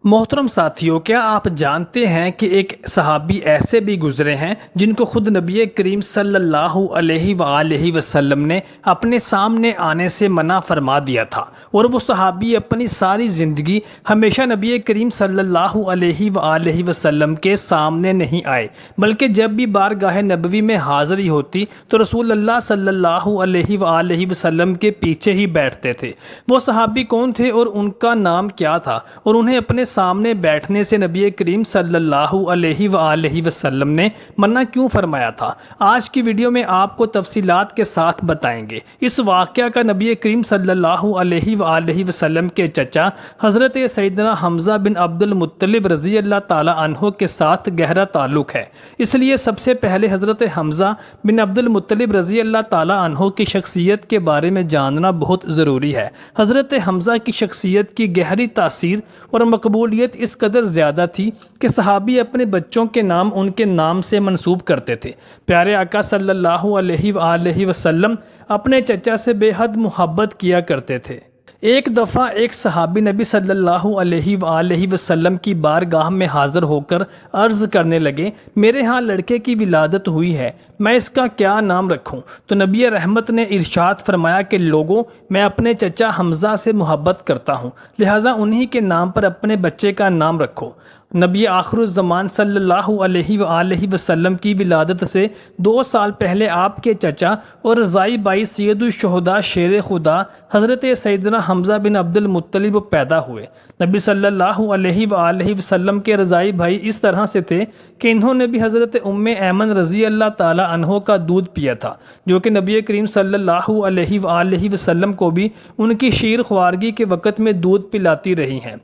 محترم ساتھیوں، کیا آپ جانتے ہیں کہ ایک صحابی ایسے بھی گزرے ہیں جن کو خود نبی کریم صلی اللہ علیہ وآلہ وسلم نے اپنے سامنے آنے سے منع فرما دیا تھا، اور وہ صحابی اپنی ساری زندگی ہمیشہ نبی کریم صلی اللہ علیہ وآلہ وسلم کے سامنے نہیں آئے، بلکہ جب بھی بارگاہ نبوی میں حاضری ہوتی تو رسول اللہ صلی اللہ علیہ وآلہ وسلم کے پیچھے ہی بیٹھتے تھے۔ وہ صحابی کون تھے اور ان کا نام کیا تھا، اور انہیں اپنے سامنے بیٹھنے سے نبی کریم صلی اللہ علیہ وآلہ وسلم نے منع کیوں فرمایا تھا؟ آج کی ویڈیو میں آپ کو تفصیلات کے ساتھ بتائیں گے۔ اس واقعہ کا نبی کریم صلی اللہ علیہ وآلہ وسلم کے چچا حضرت سیدنا حمزہ بن عبد المطلب رضی اللہ تعالی عنہ کے ساتھ گہرا تعلق ہے، اس لیے سب سے پہلے حضرت حمزہ بن عبد المطلب رضی اللہ تعالی عنہ کی شخصیت کے بارے میں جاننا بہت ضروری ہے۔ حضرت حمزہ کی شخصیت کی گہری تاثیر اور مقبولیت اس قدر زیادہ تھی کہ صحابی اپنے بچوں کے نام ان کے نام سے منسوب کرتے تھے۔ پیارے آقا صلی اللہ علیہ وآلہ وسلم اپنے چچا سے بے حد محبت کیا کرتے تھے۔ ایک دفعہ ایک صحابی نبی صلی اللہ علیہ وآلہ وسلم کی بارگاہ میں حاضر ہو کر عرض کرنے لگے، میرے ہاں لڑکے کی ولادت ہوئی ہے، میں اس کا کیا نام رکھوں؟ تو نبی رحمت نے ارشاد فرمایا کہ لوگوں، میں اپنے چچا حمزہ سے محبت کرتا ہوں، لہٰذا انہی کے نام پر اپنے بچے کا نام رکھو۔ نبی آخر الزمان صلی اللہ علیہ وآلہ وسلم کی ولادت سے 2 سال پہلے آپ کے چچا اور رضائی بائی سید الشہداء شیر خدا حضرت سیدنا حمزہ بن عبد المطلب پیدا ہوئے۔ نبی صلی اللہ علیہ وآلہ وسلم کے رضائی بھائی اس طرح سے تھے کہ انہوں نے بھی حضرت ام ایمن رضی اللہ تعالی عنہ کا دودھ پیا تھا، جو کہ نبی کریم صلی اللہ علیہ وآلہ وسلم کو بھی ان کی شیر خوارگی کے وقت میں دودھ پلاتی رہی ہیں۔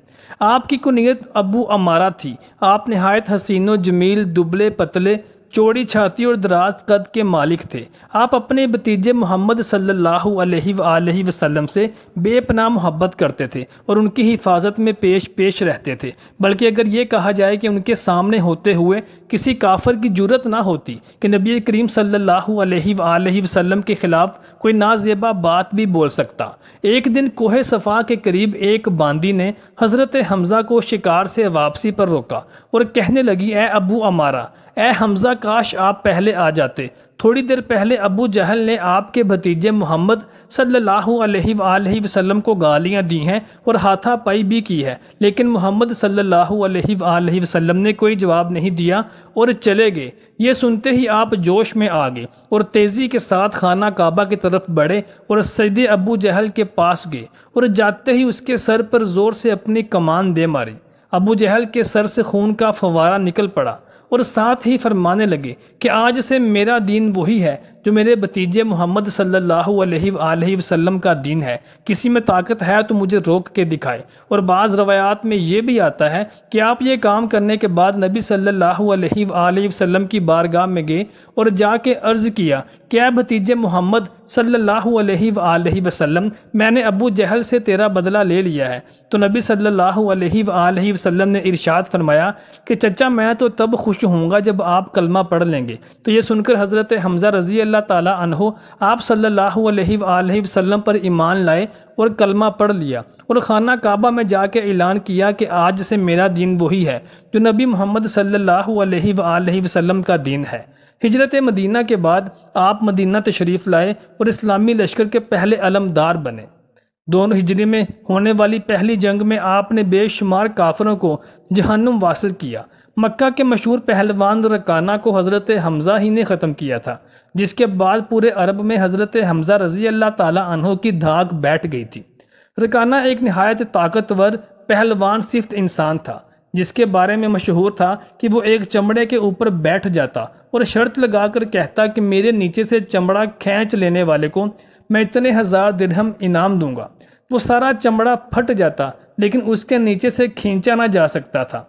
آپ کی کنیت ابو عمارہ تھی۔ آپ نہایت حسین و جمیل، دبلے پتلے، چوڑی چھاتی اور دراز قد کے مالک تھے۔ آپ اپنے بھتیجے محمد صلی اللہ علیہ وآلہ وسلم سے بے پناہ محبت کرتے تھے اور ان کی حفاظت میں پیش رہتے تھے، بلکہ اگر یہ کہا جائے کہ ان کے سامنے ہوتے ہوئے کسی کافر کی جرت نہ ہوتی کہ نبی کریم صلی اللہ علیہ وآلہ وسلم کے خلاف کوئی نازیبا بات بھی بول سکتا۔ ایک دن کوہ صفا کے قریب ایک باندی نے حضرت حمزہ کو شکار سے واپسی پر روکا اور کہنے لگی، اے ابو عمارہ، اے حمزہ، کاش آپ پہلے آ جاتے۔ تھوڑی دیر پہلے ابو جہل نے آپ کے بھتیجے محمد صلی اللہ علیہ وآلہ وسلم کو گالیاں دی ہیں اور ہاتھا پائی بھی کی ہے، لیکن محمد صلی اللہ علیہ وآلہ وسلم نے کوئی جواب نہیں دیا اور چلے گئے۔ یہ سنتے ہی آپ جوش میں آ گئے اور تیزی کے ساتھ خانہ کعبہ کی طرف بڑھے اور سجدے ابو جہل کے پاس گئے اور جاتے ہی اس کے سر پر زور سے اپنی کمان دے ماری۔ ابو جہل کے سر سے خون کا فوارہ نکل پڑا اور ساتھ ہی فرمانے لگے کہ آج سے میرا دین وہی ہے جو میرے بھتیجے محمد صلی اللہ علیہ وآلہ وسلم کا دین ہے، کسی میں طاقت ہے تو مجھے روک کے دکھائے۔ اور بعض روایات میں یہ بھی آتا ہے کہ آپ یہ کام کرنے کے بعد نبی صلی اللہ علیہ وآلہ وسلم کی بارگاہ میں گئے اور جا کے عرض کیا کہ اے بھتیجے محمد صلی اللہ علیہ وآلہ وسلم، میں نے ابو جہل سے تیرا بدلہ لے لیا ہے۔ تو نبی صلی اللہ علیہ وآلہ وسلم نے ارشاد فرمایا کہ چچا، میں تو تب خوش ہوں گا جب آپ کلمہ پڑھ لیں گے۔ تو یہ سن کر حضرت حمزہ رضی اللہ تعالی عنہ آپ صلی اللہ علیہ وآلہ وسلم پر ایمان لائے اور کلمہ پڑھ لیا اور خانہ کعبہ میں جا کے اعلان کیا کہ آج سے میرا دین وہی ہے جو نبی محمد صلی اللہ علیہ وآلہ وسلم کا دین ہے۔ ہجرت مدینہ کے بعد آپ مدینہ تشریف لائے اور اسلامی لشکر کے پہلے علمدار بنے۔ 2 ہجری میں ہونے والی پہلی جنگ میں آپ نے بے شمار کافروں کو جہنم واصل کیا۔ مکہ کے مشہور پہلوان رکانہ کو حضرت حمزہ ہی نے ختم کیا تھا، جس کے بعد پورے عرب میں حضرت حمزہ رضی اللہ تعالی عنہ کی دھاک بیٹھ گئی تھی۔ رکانہ ایک نہایت طاقتور پہلوان صفت انسان تھا، جس کے بارے میں مشہور تھا کہ وہ ایک چمڑے کے اوپر بیٹھ جاتا اور شرط لگا کر کہتا کہ میرے نیچے سے چمڑا کھینچ لینے والے کو میں اتنے 1000 درہم انعام دوں گا۔ وہ سارا چمڑا پھٹ جاتا لیکن اس کے نیچے سے کھینچا نہ جا سکتا تھا۔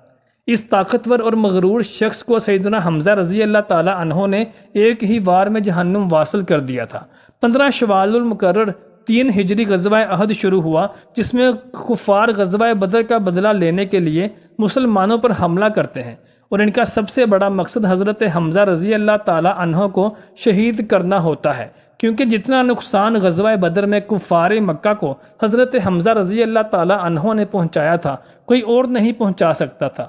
اس طاقتور اور مغرور شخص کو سیدنا حمزہ رضی اللہ تعالی عنہ نے ایک ہی وار میں جہنم واصل کر دیا تھا۔ 15 شوال المکرر 3 ہجری غزوہ احد شروع ہوا، جس میں کفار غزوہ بدر کا بدلہ لینے کے لیے مسلمانوں پر حملہ کرتے ہیں اور ان کا سب سے بڑا مقصد حضرت حمزہ رضی اللہ تعالیٰ عنہ کو شہید کرنا ہوتا ہے، کیونکہ جتنا نقصان غزوہ بدر میں کفار مکہ کو حضرت حمزہ رضی اللہ تعالیٰ عنہ نے پہنچایا تھا، کوئی اور نہیں پہنچا سکتا تھا۔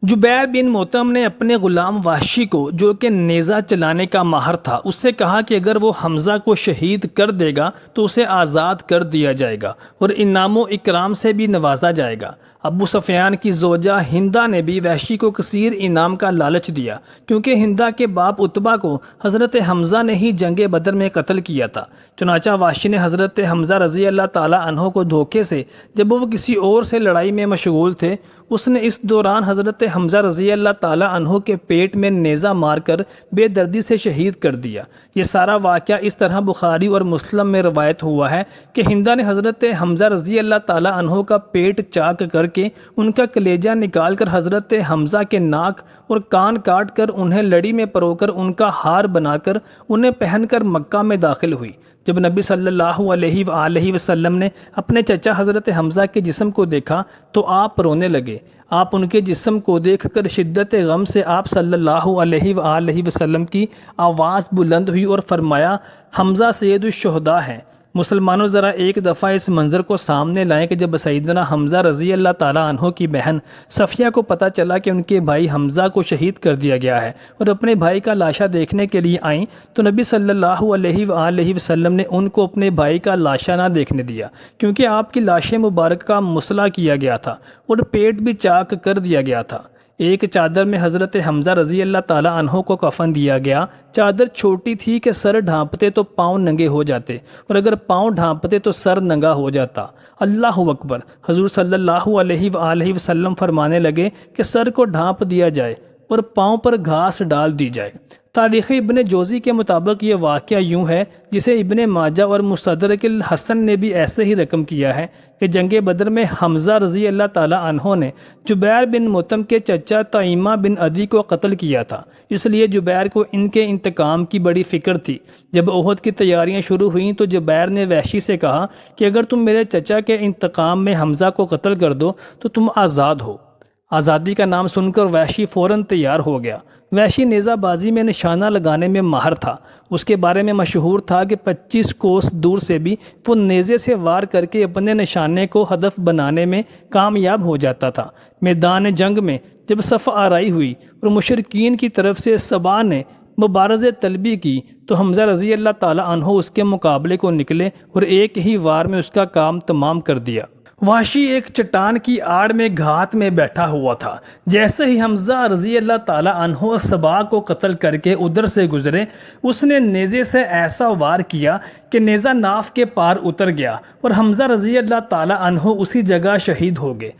جبیر بن مطعم نے اپنے غلام وحشی کو، جو کہ نیزہ چلانے کا ماہر تھا، اس سے کہا کہ اگر وہ حمزہ کو شہید کر دے گا تو اسے آزاد کر دیا جائے گا اور انعام و اکرام سے بھی نوازا جائے گا۔ ابو سفیان کی زوجہ ہندہ نے بھی وحشی کو کثیر انعام کا لالچ دیا، کیونکہ ہندہ کے باپ عتبہ کو حضرت حمزہ نے ہی جنگ بدر میں قتل کیا تھا۔ چنانچہ وحشی نے حضرت حمزہ رضی اللہ تعالیٰ عنہ کو دھوکے سے، جب وہ کسی اور سے لڑائی میں مشغول تھے، اس نے اس دوران حضرت حمزہ رضی اللہ تعالیٰ عنہ کے پیٹ میں نیزہ مار کر بے دردی سے شہید کر دیا۔ یہ سارا واقعہ اس طرح بخاری اور مسلم میں روایت ہوا ہے کہ ہندہ نے حضرت حمزہ رضی اللہ تعالیٰ عنہ کا پیٹ چاک کر کے ان کا کلیجہ نکال کر حضرت حمزہ کے ناک اور کان کاٹ کر انہیں لڑی میں پرو کر ان کا ہار بنا کر انہیں پہن کر مکہ میں داخل ہوئی۔ جب نبی صلی اللہ علیہ وآلہ وسلم نے اپنے چچا حضرت حمزہ کے جسم کو دیکھا تو آپ رونے لگے۔ آپ ان کے جسم کو دیکھ کر شدت غم سے آپ صلی اللہ علیہ وآلہ وسلم کی آواز بلند ہوئی اور فرمایا، حمزہ سید الشہداء ہیں۔ مسلمانوں ذرا ایک دفعہ اس منظر کو سامنے لائیں کہ جب سیدنا حمزہ رضی اللہ تعالیٰ عنہ کی بہن صفیہ کو پتہ چلا کہ ان کے بھائی حمزہ کو شہید کر دیا گیا ہے اور اپنے بھائی کا لاشا دیکھنے کے لیے آئیں، تو نبی صلی اللہ علیہ وآلہ وسلم نے ان کو اپنے بھائی کا لاشا نہ دیکھنے دیا، کیونکہ آپ کی لاش مبارک کا مسلح کیا گیا تھا اور پیٹ بھی چاک کر دیا گیا تھا۔ ایک چادر میں حضرت حمزہ رضی اللہ تعالیٰ عنہ کو کفن دیا گیا۔ چادر چھوٹی تھی کہ سر ڈھانپتے تو پاؤں ننگے ہو جاتے اور اگر پاؤں ڈھانپتے تو سر ننگا ہو جاتا۔ اللہ اکبر۔ حضور صلی اللہ علیہ وآلہ وسلم فرمانے لگے کہ سر کو ڈھانپ دیا جائے اور پاؤں پر گھاس ڈال دی جائے۔ تاریخ ابن جوزی کے مطابق یہ واقعہ یوں ہے، جسے ابن ماجہ اور مستدرک الحسن نے بھی ایسے ہی رقم کیا ہے، کہ جنگ بدر میں حمزہ رضی اللہ تعالیٰ عنہ نے جبیر بن مطعم کے چچا طعیمہ بن عدی کو قتل کیا تھا، اس لیے جبیر کو ان کے انتقام کی بڑی فکر تھی۔ جب احد کی تیاریاں شروع ہوئیں تو جبیر نے وحشی سے کہا کہ اگر تم میرے چچا کے انتقام میں حمزہ کو قتل کر دو تو تم آزاد ہو۔ آزادی کا نام سن کر وحشی فوراً تیار ہو گیا۔ وحشی نیزہ بازی میں نشانہ لگانے میں ماہر تھا۔ اس کے بارے میں مشہور تھا کہ 25 کوس دور سے بھی وہ نیزے سے وار کر کے اپنے نشانے کو ہدف بنانے میں کامیاب ہو جاتا تھا۔ میدان جنگ میں جب صف آرائی ہوئی اور مشرکین کی طرف سے سبا نے مبارزہ طلبی کی تو حمزہ رضی اللہ تعالیٰ عنہ اس کے مقابلے کو نکلے اور ایک ہی وار میں اس کا کام تمام کر دیا۔ وحشی ایک چٹان کی آڑ میں گھات میں بیٹھا ہوا تھا۔ جیسے ہی حمزہ رضی اللہ تعالیٰ عنہ سبا کو قتل کر کے ادھر سے گزرے، اس نے نیزے سے ایسا وار کیا کہ نیزہ ناف کے پار اتر گیا اور حمزہ رضی اللہ تعالیٰ عنہ اسی جگہ شہید ہو گئے۔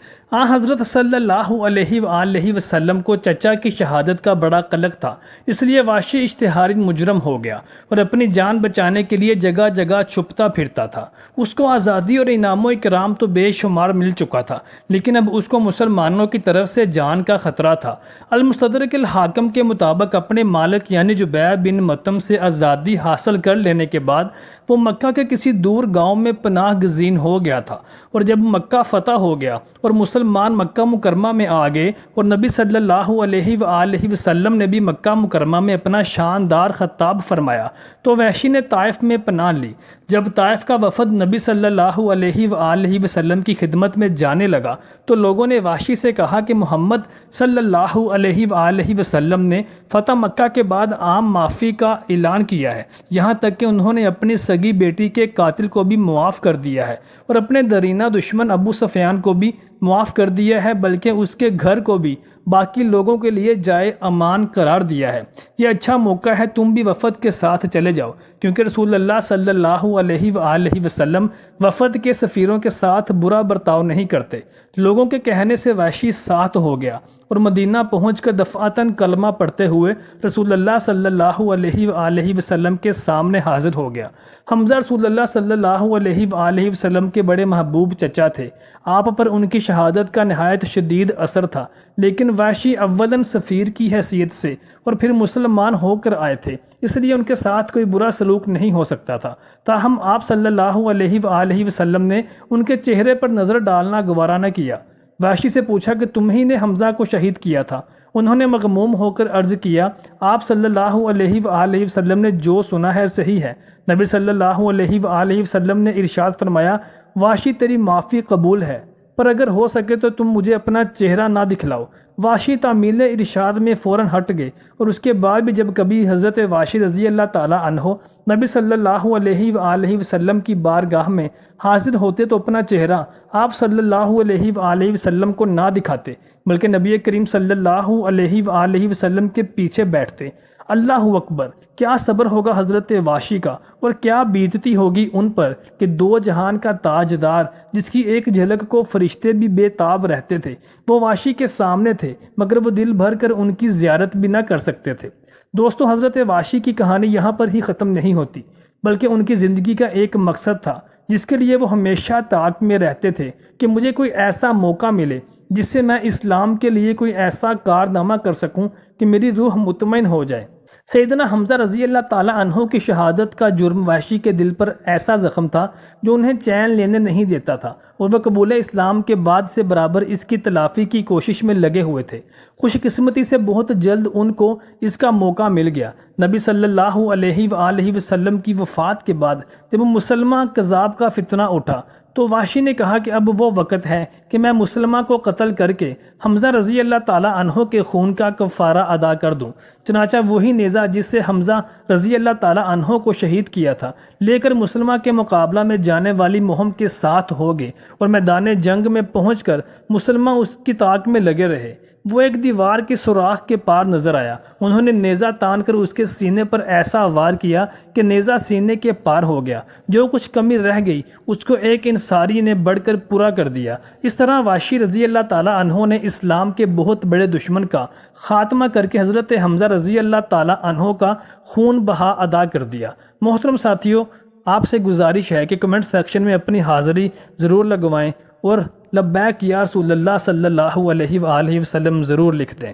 حضرت صلی اللہ علیہ وآلہ وسلم کو چچا کی شہادت کا بڑا قلق تھا، اس لیے وحشی اشتہاری مجرم ہو گیا اور اپنی جان بچانے کے لیے جگہ جگہ چھپتا پھرتا تھا۔ اس کو آزادی اور انعام و اکرام تو بے شمار مل چکا تھا، لیکن اب اس کو مسلمانوں کی طرف سے جان کا خطرہ تھا۔ المستدرک الحاکم کے مطابق اپنے مالک یعنی جبیر بن مطعم سے آزادی حاصل کر لینے کے بعد وہ مکہ کے کسی دور گاؤں میں پناہ گزین ہو گیا تھا، اور جب مکہ فتح ہو گیا اور مسلمان مکہ مکرمہ میں آ گئے اور نبی صلی اللہ علیہ وآلہ وسلم نے بھی مکہ مکرمہ میں اپنا شاندار خطاب فرمایا تو وحشی نے طائف میں پناہ لی۔ جب طائف کا وفد نبی صلی اللہ علیہ وآلہ وسلم کی خدمت میں جانے لگا تو لوگوں نے وحشی سے کہا کہ محمد صلی اللہ علیہ وآلہ وسلم نے فتح مکہ کے بعد عام معافی کا اعلان کیا ہے، یہاں تک کہ انہوں نے اپنی سگی بیٹی کے قاتل کو بھی معاف کر دیا ہے اور اپنے درینہ دشمن ابو سفیان کو بھی معاف کر دیا ہے، بلکہ اس کے گھر کو بھی باقی لوگوں کے لیے جائے امان قرار دیا ہے۔ یہ اچھا موقع ہے، تم بھی وفد کے ساتھ چلے جاؤ، کیونکہ رسول اللہ صلی اللہ علیہ وآلہ وسلم وفد کے سفیروں کے ساتھ برا برتاؤ نہیں کرتے۔ لوگوں کے کہنے سے وحشی ساتھ ہو گیا اور مدینہ پہنچ کر دفعتاً کلمہ پڑھتے ہوئے رسول اللہ صلی اللہ علیہ وآلہ وسلم کے سامنے حاضر ہو گیا۔ حمزہ رسول اللہ صلی اللہ علیہ وآلہ وسلم کے بڑے محبوب چچا تھے۔ آپ پر ان کی شہادت کا نہایت شدید اثر تھا، لیکن وحشی اولاً سفیر کی حیثیت سے اور پھر مسلمان ہو کر آئے تھے، اس لیے ان کے ساتھ کوئی برا سلوک نہیں ہو سکتا تھا۔ تاہم آپ صلی اللہ علیہ وآلہ وسلم نے ان کے چہرے پر نظر ڈالنا گوارا نہ کیا۔ وحشی سے پوچھا کہ تم ہی نے حمزہ کو شہید کیا تھا۔ انہوں نے مغموم ہو کر عرض کیا، آپ صلی اللہ علیہ وآلہ وسلم نے جو سنا ہے صحیح ہے۔ نبی صلی اللہ علیہ وآلہ وسلم نے ارشاد فرمایا، وحشی تیری معافی قبول ہے، پر اگر ہو سکے تو تم مجھے اپنا چہرہ نہ دکھلاؤ۔ وحشی تعمیل ارشاد میں فوراً ہٹ گئے، اور اس کے بعد بھی جب کبھی حضرت وحشی رضی اللہ تعالیٰ عنہ نبی صلی اللہ علیہ وآلہ وسلم کی بارگاہ میں حاضر ہوتے تو اپنا چہرہ آپ صلی اللہ علیہ وآلہ وسلم کو نہ دکھاتے، بلکہ نبی کریم صلی اللہ علیہ وآلہ وسلم کے پیچھے بیٹھتے۔ اللہ اکبر! کیا صبر ہوگا حضرت وحشی کا، اور کیا بیتتی ہوگی ان پر کہ دو جہان کا تاجدار، جس کی ایک جھلک کو فرشتے بھی بے تاب رہتے تھے، وہ وحشی کے سامنے تھے، مگر وہ دل بھر کر ان کی زیارت بھی نہ کر سکتے تھے۔ دوستو، حضرت وحشی کی کہانی یہاں پر ہی ختم نہیں ہوتی، بلکہ ان کی زندگی کا ایک مقصد تھا جس کے لیے وہ ہمیشہ طاق میں رہتے تھے کہ مجھے کوئی ایسا موقع ملے جس سے میں اسلام کے لیے کوئی ایسا کارنامہ کر سکوں کہ میری روح مطمئن ہو جائے۔ سیدنا حمزہ رضی اللہ تعالیٰ عنہ کی شہادت کا جرم وحشی کے دل پر ایسا زخم تھا جو انہیں چین لینے نہیں دیتا تھا، اور وہ قبول اسلام کے بعد سے برابر اس کی تلافی کی کوشش میں لگے ہوئے تھے۔ خوش قسمتی سے بہت جلد ان کو اس کا موقع مل گیا۔ نبی صلی اللہ علیہ وآلہ وسلم کی وفات کے بعد جب مسلمہ کذاب کا فتنہ اٹھا تو وحشی نے کہا کہ اب وہ وقت ہے کہ میں مسلمہ کو قتل کر کے حمزہ رضی اللہ تعالیٰ عنہ کے خون کا کفارہ ادا کر دوں۔ چنانچہ وہی نیزہ جس سے حمزہ رضی اللہ تعالیٰ عنہ کو شہید کیا تھا لے کر مسلمہ کے مقابلہ میں جانے والی مہم کے ساتھ ہو گئے، اور میدان جنگ میں پہنچ کر مسلمہ اس کی طاق میں لگے رہے۔ وہ ایک دیوار کے سوراخ کے پار نظر آیا، انہوں نے نیزہ تان کر اس کے سینے پر ایسا وار کیا کہ نیزہ سینے کے پار ہو گیا، جو کچھ کمی رہ گئی اس کو ایک انصاری نے بڑھ کر پورا کر دیا۔ اس طرح وحشی رضی اللہ تعالیٰ عنہ نے اسلام کے بہت بڑے دشمن کا خاتمہ کر کے حضرت حمزہ رضی اللہ تعالیٰ عنہ کا خون بہا ادا کر دیا۔ محترم ساتھیوں، آپ سے گزارش ہے کہ کمنٹ سیکشن میں اپنی حاضری ضرور لگوائیں، اور لبیک یا رسول اللہ صلی اللہ علیہ وآلہ وسلم ضرور لکھ دیں۔